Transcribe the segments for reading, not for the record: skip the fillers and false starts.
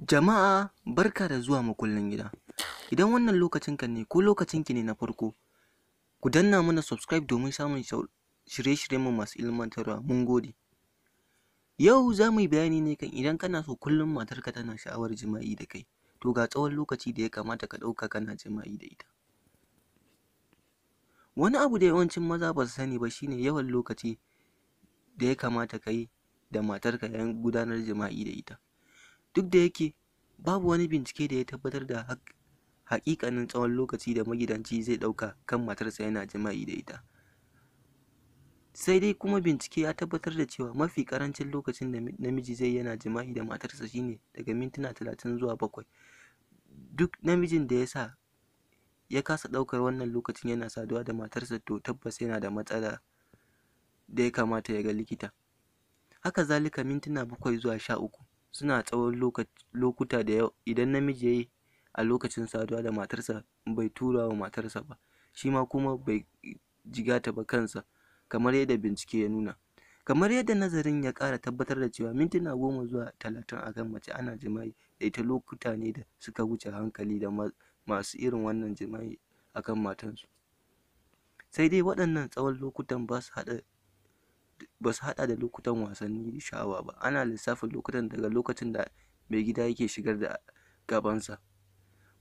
Jama'a barka da zuwa makullin gida. Idan wannan lokacinka ne ko lokacinki ne na farko, ku danna mana subscribe domin samun shirye-shiryenmu masu ilmantarwa. Mun gode. Yau za mu yi bayani ne kan idan kana so kullum matarka tana sha'awar jima'i da kai, to ga tsawon lokaci da ya kamata ka ɗauka kana jima'i da ita. Wani abu da yawancin maza ba su sani ba shine yawan lokaci da ya kamata ka yi da matarka yayin gudanar jima'i da ita. Duk da yake babu wani bincike da ya tabbatar da haƙiƙanin tsawon lokaci da magidanci zai ɗauka kan matarsa yana jima'i da ita. Sai dai kuma bincike ya tabbatar da cewa mafi ƙarancin lokacin da namiji zai yana jima'i da matarsa shine daga mintuna 30 zuwa 7. Duk namijin da ya kasa ɗaukar wannan lokacin yana saduwa da matarsa to tabbas yana da matsala da ya kamata ya ga likita. Haka zalika mintuna 7 zuwa 13 suna tsawon lokuta da idan namiji ya yi a lokacin saduwa da matarsa bai tura wa matarsa ba, shi ma kuma bai jigata ba kansa, kamar yadda bincike ya nuna. Kamar yadda nazarin ya ƙara tabbatar da cewa mintuna 10 zuwa 30 a kan mace ana jima'i da ita lokuta ne da suka wuce hankali da masu irin wannan jima'i a kan matansu. Sai dai waɗannan tsawon lokutan ba su haɗa da lokutan wasanni sha'awa ba. Ana lissafin lokutan daga lokacin da mai gida yake shigar da gabansa.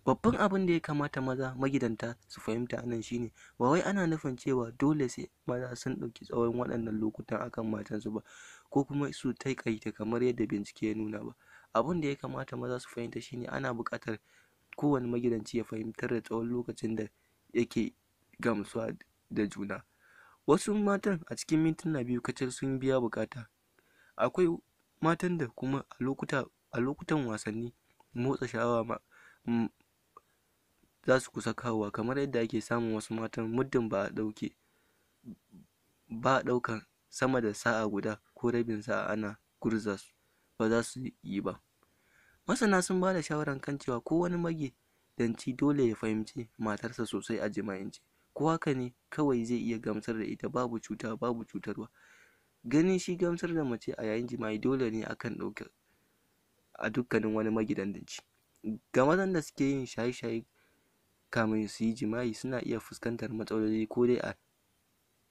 Babban abin da ya kamata maza magidanta su fahimta a nan shine ba wai ana nufin cewa dole sai maza sun ɗauki tsawon waɗannan lokutan akan matansu ba, ko kuma su taƙaita kamar yadda bincike ya nuna ba. Abin da ya kamata maza su fahimta shine ana buƙatar kowane magidanci ya fahimtar da tsawon lokacin da yake gamsuwa da juna. Wasu matan a cikin mintuna 2 kacal sun biya buƙata. Akwai matan da kuma a lokutan wasanni motsa sha'awa za su kusa kawowa, kamar yadda ake samun wasu matan muddin ba a ɗaukan sama da sa'a guda ko rabin sa'a ana gurza su, ba za su yi ba. Masana sun ba da shawarar kan cewa kowane magidanci dole ya fahimci matarsa sosai a jima'ance. Ko haka ne kawai zai iya gamsar da ita babu cutarwa. Ganin shi gamsar da mace a yayin jima'i dole ne akan ɗauka a dukkanin wani magidanci. Ga mazan da suke yin shaye-shaye kamin su yi jima'i suna iya fuskantar matsaloli ko dai a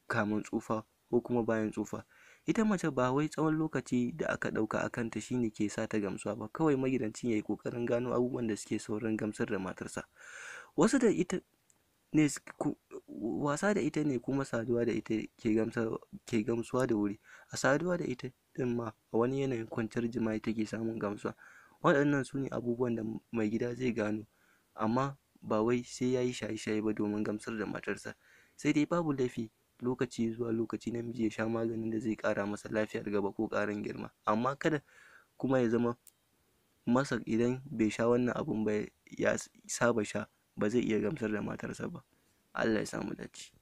kamin tsufa ko kuma bayan tsufa. Ita mace ba wai tsawon lokaci da aka ɗauka a kanta shine ke sa ta gamsuwa ba, kawai magidancin ya yi ƙoƙarin gano abubuwan da suke saurin gamsar da matarsa. Wasa da ita ne kuma saduwa da ita ke gamsuwa da wuri. A saduwa da ita din ma a wani yanayin kwanciyar jima'i take samun gamsuwa. Waɗannan su ne abubuwan da mai gida zai gano, amma ba wai sai ya yi shaye-shaye ba domin gamsar da matarsa. Sai dai babu laifi lokaci zuwa lokaci namiji ya sha maganin da zai ƙara masa lafiyar gaba ko ƙarin girma, amma kada kuma ya zama masa idan bai sha wannan abun ba ya saba sha ba zai iya gamsar da matarsa ba. Allah ya sa mu dace.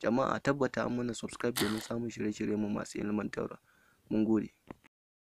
Jama'a tabbata an mana subscribe domin samun shirye-shiryenmu masu ilmantarwa. Mun gode.